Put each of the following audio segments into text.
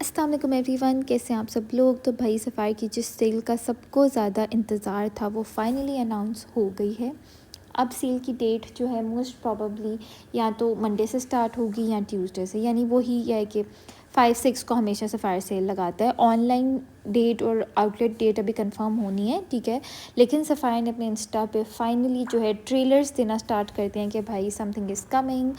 अस्सलाम वालेकुम एवरीवन, कैसे हैं आप सब लोग। तो भाई सफ़ार की जिस सेल का सबको ज़्यादा इंतज़ार था वो फाइनली अनाउंस हो गई है। अब सेल की डेट जो है मोस्ट प्रॉबली या तो मंडे से स्टार्ट होगी या ट्यूसडे से, यानी वो ही है कि 5-6 को हमेशा सफ़ार सेल लगाता है। ऑनलाइन डेट और आउटलेट डेट अभी कंफर्म होनी है, ठीक है, लेकिन सफ़ायर ने अपने इंस्टा पे फाइनली जो है ट्रेलर्स देना स्टार्ट करते हैं कि भाई समथिंग इज़ कमिंग,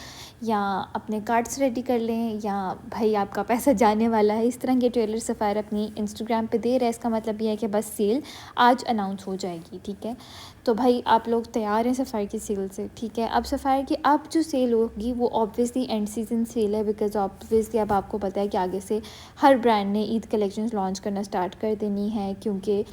या अपने कार्ड्स रेडी कर लें, या भाई आपका पैसा जाने वाला है। इस तरह के ट्रेलर सफ़ायर अपनी इंस्टाग्राम पे दे रहा है। इसका मतलब ये है कि बस सेल आज अनाउंस हो जाएगी, ठीक है। तो भाई आप लोग तैयार हैं सफ़ायर की सेल से, ठीक है। अब सफ़ायर की अब जो सेल होगी वो ऑब्वियसली एंड सीज़न सेल है, बिकॉज़ ऑब्वियसली अब आपको पता है कि आगे से हर ब्रांड ने ईद कलेक्शंस लॉन्च करना स्टार्ट कर देनी है, क्योंकि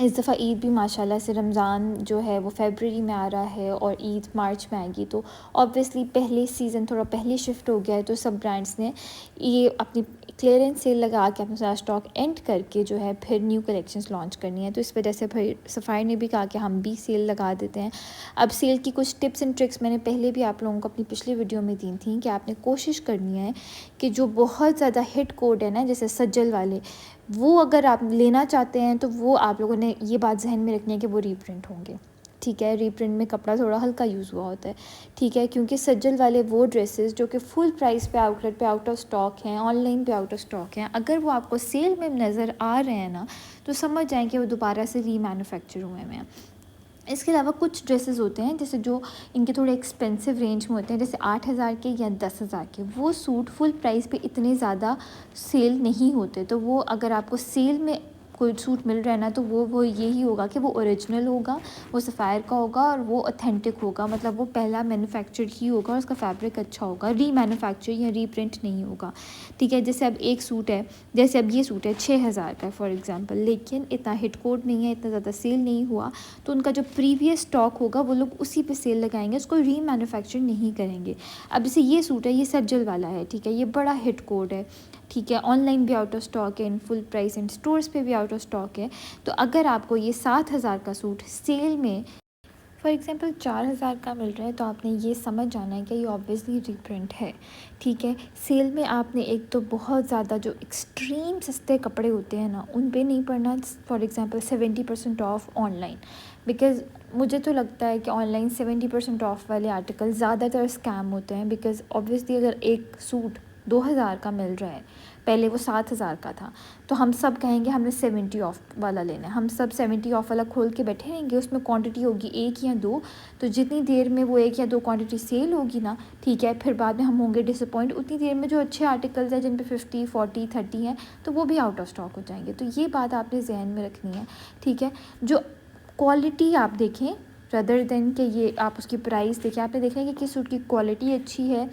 इस दफ़ा ईद भी माशाल्लाह से रमज़ान जो है वो फरवरी में आ रहा है और ईद मार्च में आएगी। तो ऑब्वियसली पहले सीज़न थोड़ा पहले शिफ्ट हो गया है, तो सब ब्रांड्स ने ये अपनी क्लियरेंस सेल लगा के अपना सारा स्टॉक एंड करके जो है फिर न्यू कलेक्शंस लॉन्च करनी है। तो इस वजह से भाई सफ़ायर ने भी कहा कि हम भी सेल लगा देते हैं। अब सेल की कुछ टिप्स एंड ट्रिक्स मैंने पहले भी आप लोगों को अपनी पिछली वीडियो में दी थी कि आपने कोशिश करनी है कि जो बहुत ज़्यादा हिट कोड है ना, जैसे सज्जल वाले, वो अगर आप लेना चाहते हैं तो वो आप लोगों ने ये बात जहन में रखनी है कि वो रीप्रिंट होंगे, ठीक है। रीप्रिंट में कपड़ा थोड़ा हल्का यूज़ हुआ होता है, ठीक है, क्योंकि सज्जल वाले वो ड्रेसेस जो कि फुल प्राइस पे आउटलेट पे आउट ऑफ स्टॉक हैं, ऑनलाइन पे आउट ऑफ स्टॉक हैं, अगर वो आपको सेल में नज़र आ रहे हैं ना, तो समझ जाएं कि वो दोबारा से रीमैन्युफैक्चर हुए हैं। इसके अलावा कुछ ड्रेसेस होते हैं जैसे जो इनके थोड़े एक्सपेंसिव रेंज में होते हैं, जैसे 8,000 के या 10,000 के, वो सूट फुल प्राइस पे इतने ज़्यादा सेल नहीं होते। तो वो अगर आपको सेल में कोई सूट मिल रहा है ना, तो वो यही होगा कि वो ओरिजिनल होगा, वो सफ़ायर का होगा और वो ऑथेंटिक होगा, मतलब वो पहला मैन्युफैक्चर्ड ही होगा और उसका फैब्रिक अच्छा होगा, रीमैन्युफैक्चर या रीप्रिंट नहीं होगा, ठीक है। जैसे अब एक सूट है, जैसे अब ये सूट है 6,000 का फॉर एग्ज़ाम्पल, लेकिन इतना हिट कोड नहीं है, इतना ज़्यादा सेल नहीं हुआ, तो उनका जो प्रीवियस स्टॉक होगा वो लोग उसी पे सेल लगाएंगे, उसको रीमैन्युफैक्चर नहीं करेंगे। अब जैसे ये सूट है, ये सज्जल वाला है, ठीक है, ये बड़ा हिट कोड है, ठीक है, ऑनलाइन भी आउट ऑफ स्टॉक है, in full price and stores पे भी आउट ऑफ स्टॉक है। तो अगर आपको ये 7,000 का सूट सेल में फॉर एग्ज़ाम्पल 4,000 का मिल रहा है, तो आपने ये समझ जाना है कि ये ऑब्वियसली रीप्रिंट है, ठीक है। सेल में आपने एक तो बहुत ज़्यादा जो एक्सट्रीम सस्ते कपड़े होते हैं ना, उन पे नहीं पड़ना। For example 70% of online, because मुझे तो लगता है कि ऑनलाइन 70% ऑफ वाले आर्टिकल ज़्यादातर स्कैम होते हैं, बिकॉज़ ऑब्वियसली अगर एक सूट 2,000 का मिल रहा है, पहले वो 7,000 का था, तो हम सब कहेंगे हमने 70 ऑफ वाला लेना है, हम सब 70 ऑफ वाला खोल के बैठे रहेंगे, उसमें क्वांटिटी होगी 1 या 2, तो जितनी देर में वो 1 या 2 क्वांटिटी सेल होगी ना, ठीक है, फिर बाद में हम होंगे डिसअपॉइंट, उतनी देर में जो अच्छे आर्टिकल्स हैं जिन पे 50, 40, 30 हैं, तो वो भी आउट ऑफ स्टॉक हो जाएंगे। तो ये बात आपने जहन में रखनी है, ठीक है। जो क्वालिटी आप देखें रदर देन कि ये आप उसकी प्राइस देखें, आपने देखना है कि किस सूट की क्वालिटी अच्छी है।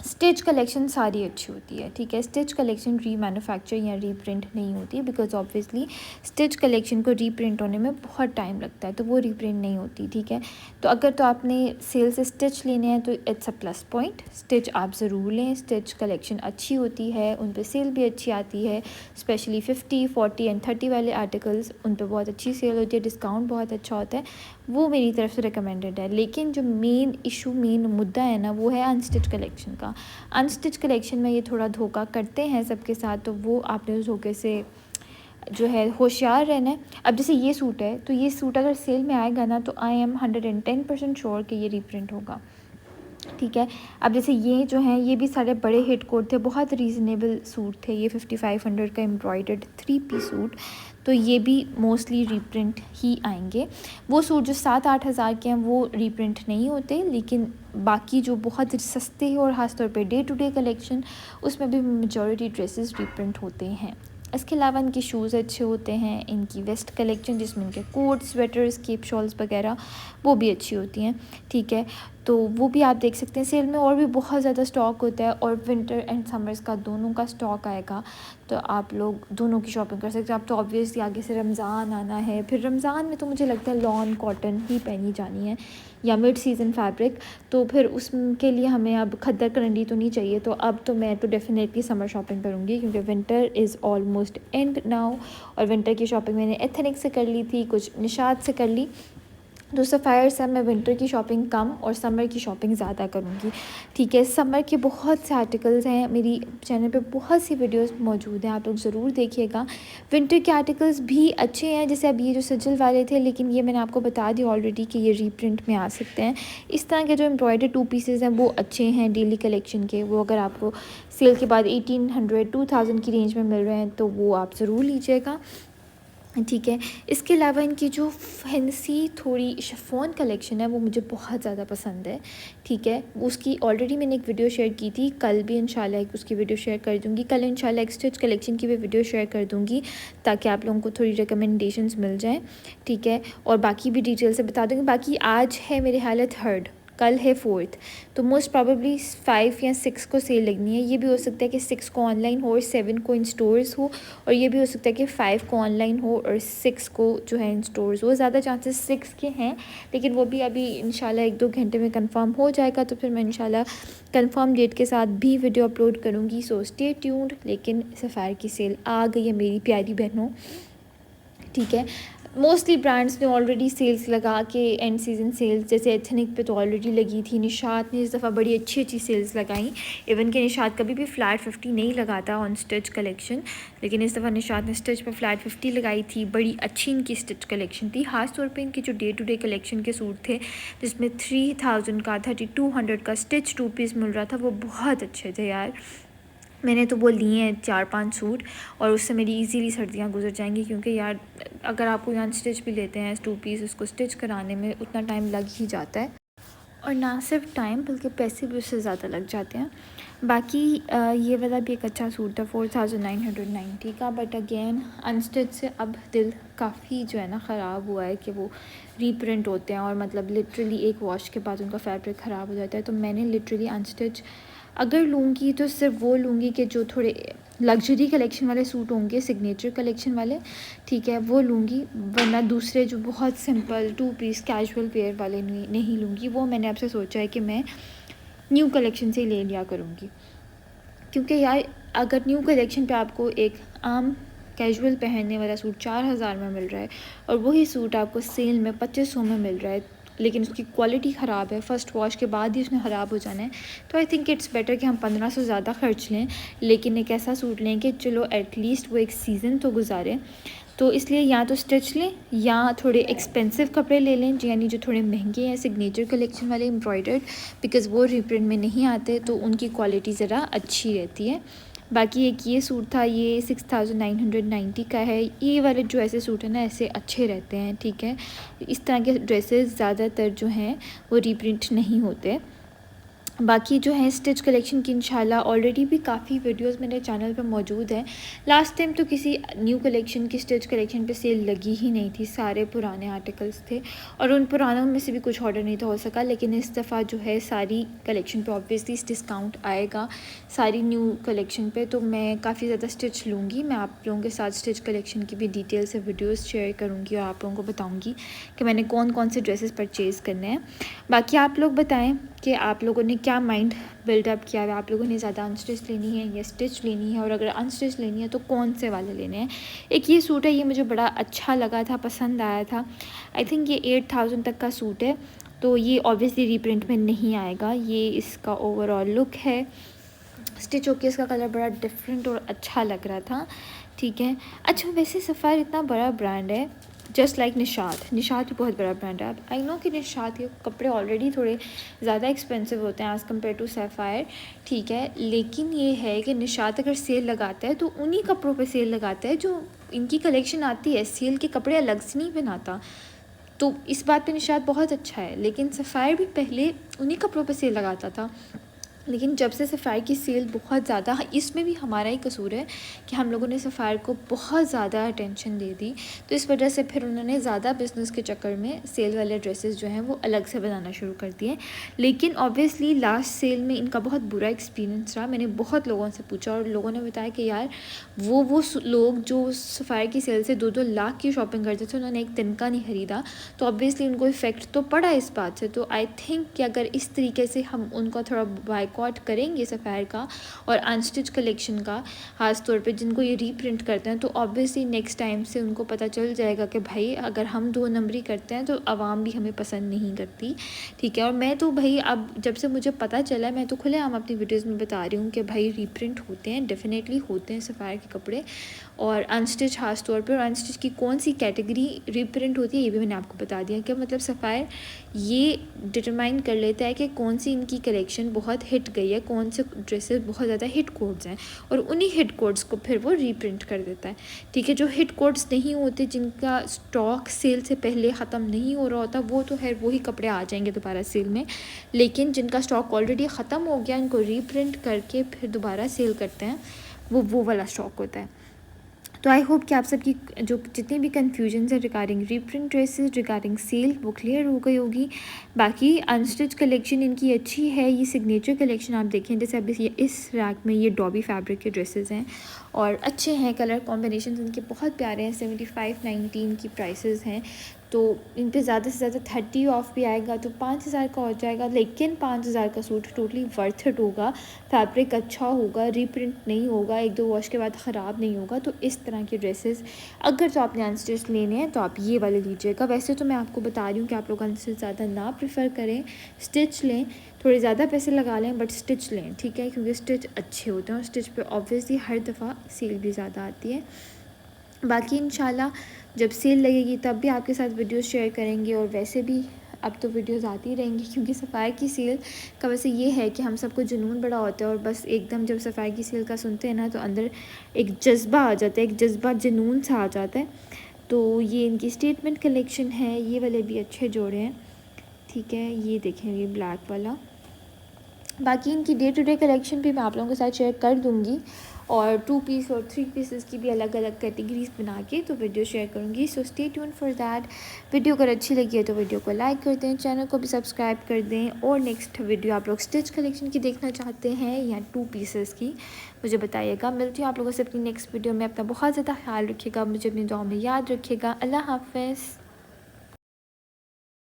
स्टिच कलेक्शन सारी अच्छी होती है, ठीक है। स्टिच कलेक्शन रीमैन्युफैक्चर या रीप्रिंट नहीं होती, बिकॉज ऑब्वियसली स्टिच कलेक्शन को रीप्रिंट होने में बहुत टाइम लगता है, तो वो रीप्रिंट नहीं होती, ठीक है। तो अगर तो आपने सेल से स्टिच लेने हैं तो it's a plus point, stitch आप ज़रूर लें, स्टिच कलेक्शन अच्छी होती है, उन पर सेल भी अच्छी आती है, स्पेशली 50, 40 एंड 30 वाले आर्टिकल्स, उन पर बहुत अच्छी सेल होती है, डिस्काउंट बहुत अच्छा होता है, वो मेरी तरफ से रिकमेंडेड है। लेकिन जो मेन इशू, मेन मुद्दा है ना, वो है अनस्टिच कलेक्शन का। अनस्टिच कलेक्शन में ये थोड़ा धोखा करते हैं सबके साथ, तो वो आपने उस धोखे से जो है होशियार रहना है। अब जैसे ये सूट है, तो ये सूट अगर सेल में आएगा ना, तो आई एम 110% श्योर कि ये रीप्रिंट होगा, ठीक है। अब जैसे ये जो हैं, ये भी सारे बड़े हिट कोड थे, बहुत रीज़नेबल सूट थे, ये 5500 का एम्ब्रॉयडर्ड 3 पीस सूट, तो ये भी मोस्टली रीप्रिंट ही आएंगे। वो सूट जो 7-8 हज़ार के हैं वो रीप्रिंट नहीं होते, लेकिन बाकी जो बहुत सस्ते हैं और ख़ास तौर पे डे टू डे कलेक्शन, उसमें भी मेजॉरिटी ड्रेसेस रीप्रिंट होते हैं। इसके अलावा इनके शूज़ अच्छे होते हैं, इनकी वेस्ट कलेक्शन जिसमें इनके कोट, स्वेटर्स, केप शॉल्स वगैरह वो भी अच्छी होती हैं, ठीक है। तो वो भी आप देख सकते हैं सेल में, और भी बहुत ज़्यादा स्टॉक होता है, और विंटर एंड समर्स का दोनों का स्टॉक आएगा, तो आप लोग दोनों की शॉपिंग कर सकते हैं। आप तो ऑब्वियसली आगे से रमज़ान आना है, फिर रमज़ान में तो मुझे लगता है लॉन कॉटन ही पहनी जानी है या मिड सीज़न फैब्रिक, तो फिर उसके लिए हमें अब खद्दर करंडी तो नहीं चाहिए। तो अब तो मैं तो डेफिनेटली समर शॉपिंग करूँगी, क्योंकि winter is almost and now, और विंटर की शॉपिंग मैंने एथनिक से कर ली थी, कुछ निशात से कर ली, तो सफ़ायर से मैं विंटर की शॉपिंग कम और समर की शॉपिंग ज़्यादा करूँगी, ठीक है। समर के बहुत से आर्टिकल्स हैं, मेरी चैनल पे बहुत सी वीडियोस मौजूद हैं, आप लोग ज़रूर देखिएगा। विंटर के आर्टिकल्स भी अच्छे हैं, जैसे अब ये जो सजल वाले थे, लेकिन ये मैंने आपको बता दिया ऑलरेडी कि ये रीप्रिंट में आ सकते हैं। इस तरह के जो एम्ब्रॉयडर्ड 2 पीसेस हैं वो अच्छे हैं डेली कलेक्शन के, वो अगर आपको सेल के बाद 1800-2000 की रेंज में मिल रहे हैं तो वो आप ज़रूर लीजिएगा, ठीक है। इसके अलावा इनकी जो फैंसी थोड़ी शिफॉन कलेक्शन है वो मुझे बहुत ज़्यादा पसंद है, ठीक है। उसकी ऑलरेडी मैंने एक वीडियो शेयर की थी, कल भी इंशाल्लाह एक उसकी वीडियो शेयर कर दूँगी। कल इंशाल्लाह एक स्टिच कलेक्शन की भी वीडियो शेयर कर दूँगी ताकि आप लोगों को थोड़ी रिकमेंडेशंस मिल जाएँ, ठीक है। और बाकी भी डिटेल से बता दूँगी। बाकी आज है मेरे ख्याल है 3rd, कल है 4th, तो मोस्ट प्रॉबेबली 5 या 6 को सेल लगनी है। ये भी हो सकता है कि 6 को ऑनलाइन हो और 7 को इन स्टोर्स हो, और ये भी हो सकता है कि 5 को ऑनलाइन हो और 6 को जो है इन स्टोर्स हो। ज़्यादा चांसेस 6 के हैं, लेकिन वो भी अभी इंशाल्लाह 1-2 घंटे में कंफर्म हो जाएगा, तो फिर मैं इंशाल्लाह कंफर्म डेट के साथ भी वीडियो अपलोड करूँगी। So stay tuned. लेकिन सफ़ायर की सेल आ गई है मेरी प्यारी बहनों, ठीक है। मोस्टली ब्रांड्स ने ऑलरेडी सेल्स लगा के एंड सीज़न सेल्स, जैसे एथनिक पे तो ऑलरेडी लगी थी, निशात ने इस दफ़ा बड़ी अच्छी अच्छी सेल्स लगाई। इवन कि निशात कभी भी फ्लैट 50 नहीं लगाता ऑन स्टिच कलेक्शन, लेकिन इस दफ़ा निशात ने स्टिच पे फ्लैट 50 लगाई थी। बड़ी अच्छी इनकी स्टिच कलेक्शन थी, ख़ास तौर पे इनके जो डे टू डे कलेक्शन के सूट थे जिसमें 3000 का 3200 का स्टिच 2 पीस मिल रहा था, वो बहुत अच्छे थे यार। मैंने तो वो लिए हैं 4-5 सूट, और उससे मेरी इजीली सर्दियाँ गुजर जाएंगी, क्योंकि यार अगर आप कोई अनस्टिच भी लेते हैं 2 पीस, उसको स्टिच कराने में उतना टाइम लग ही जाता है, और ना सिर्फ टाइम बल्कि पैसे भी उससे ज़्यादा लग जाते हैं। बाकी ये वाला भी एक अच्छा सूट था 4990 का, बट अगेन अनस्टिच से अब दिल काफ़ी जो है ना ख़राब हुआ है कि वो रीप्रिंट होते हैं और मतलब लिटरली एक वॉश के बाद उनका फैब्रिक ख़राब हो जाता है। तो मैंने लिटरली अनस्टिच अगर लूँगी तो सिर्फ वो लूँगी कि जो थोड़े लग्जरी कलेक्शन वाले सूट होंगे, सिग्नेचर कलेक्शन वाले, ठीक है, वो लूँगी। वरना दूसरे जो बहुत सिंपल 2 पीस कैजुअल वेयर वाले नहीं लूँगी। वो मैंने आपसे सोचा है कि मैं न्यू कलेक्शन से ले लिया करूँगी, क्योंकि यार अगर न्यू कलेक्शन पे आपको एक आम कैजुअल पहनने वाला सूट 4000 में मिल रहा है और वही सूट आपको सेल में 2500 में मिल रहा है, लेकिन उसकी क्वालिटी ख़राब है, फ़र्स्ट वॉश के बाद ही उसने ख़राब हो जाना है, तो आई थिंक इट्स बेटर कि हम 1500 ज़्यादा खर्च लें, लेकिन एक ऐसा सूट लें कि चलो एटलीस्ट वो एक सीज़न तो गुजारे। तो इसलिए या तो स्टिच लें या थोड़े एक्सपेंसिव कपड़े ले लें, यानी जो थोड़े महंगे हैं सिग्नेचर कलेक्शन वाले एम्ब्रॉयडर्ड, बिकॉज़ वो रीप्रिंट में नहीं आते तो उनकी क्वालिटी ज़रा अच्छी रहती है। बाकी एक ये सूट था, ये 6990 का है। ये वाले जो ऐसे सूट है ना ऐसे अच्छे रहते हैं, ठीक है। इस तरह के ड्रेसेस ज़्यादातर जो हैं वो रीप्रिंट नहीं होते। बाकी जो है स्टिच कलेक्शन की इंशाल्लाह ऑलरेडी भी काफ़ी वीडियोस मेरे चैनल पर मौजूद हैं। लास्ट टाइम तो किसी न्यू कलेक्शन की स्टिच कलेक्शन पे सेल लगी ही नहीं थी, सारे पुराने आर्टिकल्स थे और उन पुरानों में से भी कुछ ऑर्डर नहीं था हो सका। लेकिन इस दफ़ा जो है सारी कलेक्शन पे ऑब्वियसली डिस्काउंट आएगा सारी न्यू कलेक्शन पे, तो मैं काफ़ी ज़्यादा स्टिच लूँगी। मैं आप लोगों के साथ स्टिच कलेक्शन की भी डिटेल से वीडियोज़ शेयर करूँगी और आप लोगों को बताऊँगी कि मैंने कौन कौन से ड्रेसेस परचेज़ करने हैं। बाकी आप लोग बताएं कि आप लोगों ने क्या माइंड बिल्डअप किया है, आप लोगों ने ज़्यादा अनस्टिच लेनी है या स्टिच लेनी है, और अगर अनस्टिच लेनी है तो कौन से वाले लेने हैं। एक ये सूट है, ये मुझे बड़ा अच्छा लगा था, पसंद आया था। आई थिंक ये 8000 तक का सूट है, तो ये ऑब्वियसली रीप्रिंट में नहीं आएगा। ये इसका ओवरऑल लुक है, स्टिच होके इसका कलर बड़ा डिफरेंट और अच्छा लग रहा था, ठीक है। अच्छा वैसे सफ़ायर इतना बड़ा ब्रांड है, जस्ट लाइक निशात भी बहुत बड़ा ब्रांड है। आई नो कि निशात के कपड़े ऑलरेडी थोड़े ज़्यादा एक्सपेंसिव होते हैं एज़ कम्पेयर टू सफ़ायर, ठीक है, लेकिन ये है कि निशात अगर सेल लगाता है तो उन्हीं कपड़ों पे सेल लगाता है जो इनकी कलेक्शन आती है, सेल के कपड़े अलग से नहीं बनाता। तो इस बात पे निशात बहुत अच्छा है, लेकिन सफ़ायर भी पहले उन्हीं कपड़ों पे सेल लगाता था, लेकिन जब से सफ़ायर की सेल बहुत ज़्यादा, इसमें भी हमारा ही कसूर है कि हम लोगों ने सफ़ायर को बहुत ज़्यादा अटेंशन दे दी, तो इस वजह से फिर उन्होंने ज़्यादा बिज़नेस के चक्कर में सेल वाले ड्रेसेस जो हैं वो अलग से बनाना शुरू कर दिए। लेकिन ऑब्वियसली लास्ट सेल में इनका बहुत बुरा एक्सपीरियंस रहा। मैंने बहुत लोगों से पूछा और लोगों ने बताया कि यार वो लोग जो सफ़ायर की सेल से 2-2 लाख की शॉपिंग करते थे, उन्होंने एक तिनका नहीं ख़रीदा, तो ऑब्वियसली उनको इफ़ेक्ट तो पड़ा इस बात से। तो आई थिंक कि अगर इस तरीके से हम उनको थोड़ा बॉयकॉट करेंगे सफ़ायर का और अनस्टिच कलेक्शन का, ख़ास तौर पे जिनको ये रीप्रिंट करते हैं, तो ऑब्वियसली नेक्स्ट टाइम से उनको पता चल जाएगा कि भाई अगर हम 2 नंबरी करते हैं तो आवाम भी हमें पसंद नहीं करती, ठीक है। और मैं तो भाई अब जब से मुझे पता चला, मैं तो खुलेआम अपनी वीडियोज़ में बता रही हूँ कि भाई रीप्रिंट होते हैं, डेफिनेटली होते हैं सफ़ायर के कपड़े, और अनस्टिच ख़ास तौर पर। और अनस्टिच की कौन सी कैटेगरी रीप्रिंट होती है ये भी मैंने आपको बता दिया कि मतलब सफ़ायर ये डिटरमाइन कर लेता है कि कौन सी इनकी कलेक्शन बहुत हिट गई है, कौन से ड्रेसेस बहुत ज़्यादा हिट कोड्स हैं, और उन्हीं हिट कोड्स को फिर वो रीप्रिंट कर देता है, ठीक है। जो हिट कोड्स नहीं होते, जिनका स्टॉक सेल से पहले ख़त्म नहीं हो रहा होता, वो तो है वही कपड़े आ जाएंगे दोबारा सेल में, लेकिन जिनका स्टॉक ऑलरेडी ख़त्म हो गया, इनको रीप्रिंट करके फिर दोबारा सेल करते हैं, वो वाला स्टॉक होता है। तो आई होप कि आप सबकी जो जितनी भी कन्फ्यूजन है regarding reprint dresses, regarding sale, वो क्लियर हो गई होगी। बाकी अनस्टिच कलेक्शन इनकी अच्छी है, ये सिग्नेचर कलेक्शन आप देखें, जैसे अभी ये इस रैक में ये डॉबी फैब्रिक के ड्रेसेस हैं और अच्छे हैं, कलर कॉम्बिनेशन इनके बहुत प्यारे हैं। 75-19 की प्राइसेस हैं, तो इन पे ज़्यादा से ज़्यादा 30 ऑफ भी आएगा तो 5000 का हो जाएगा, लेकिन 5000 का सूट टोटली वर्थ इट होगा। फैब्रिक अच्छा होगा, रीप्रिंट नहीं होगा, 1-2 वॉश के बाद ख़राब नहीं होगा। तो इस तरह के ड्रेसेस अगर तो आपने अनस्टिच लेने हैं तो आप ये वाले लीजिएगा। वैसे तो मैं आपको बता रही हूँ कि आप लोग अनस्टिच ज़्यादा ना प्रेफर करें, स्टिच लें, थोड़े ज़्यादा पैसे लगा लें बट स्टिच लें, ठीक है, क्योंकि स्टिच अच्छे होते हैं और स्टिच पे ऑब्वियसली हर दफ़ा सेल भी ज़्यादा आती है। बाकी इंशाल्लाह जब सेल लगेगी तब भी आपके साथ वीडियोस शेयर करेंगे, और वैसे भी अब तो वीडियोस आती रहेंगी, क्योंकि सफ़ायर की सेल का वैसे ये है कि हम सबको जुनून बड़ा होता है, और बस एकदम जब सफ़ायर की सेल का सुनते हैं ना तो अंदर एक जज्बा आ जाता है, एक जज्बा जुनून सा आ जाता है। तो ये इनकी स्टेटमेंट कलेक्शन है, ये वाले भी अच्छे जोड़े हैं, ठीक है। ये देखें, ये ब्लैक वाला। बाकी इनकी डे टू डे कलेक्शन भी मैं आप लोगों के साथ शेयर कर दूँगी, और 2 पीस और 3 पीसेस की भी अलग अलग कैटेगरीज बना के तो वीडियो शेयर करूँगी। So stay tune for that. Video अगर अच्छी लगी है तो वीडियो को लाइक कर दें, चैनल को भी सब्सक्राइब कर दें, और नेक्स्ट वीडियो आप लोग स्टिच कलेक्शन की देखना चाहते हैं या 2 पीसेस की, मुझे बताइएगा। मिलती हूँ आप लोगों से अपनी नेक्स्ट वीडियो में। अपना बहुत ज़्यादा ख्याल रखिएगा, मुझे अपनी दुआ में याद रखिएगा। अल्लाह हाफ़िज़।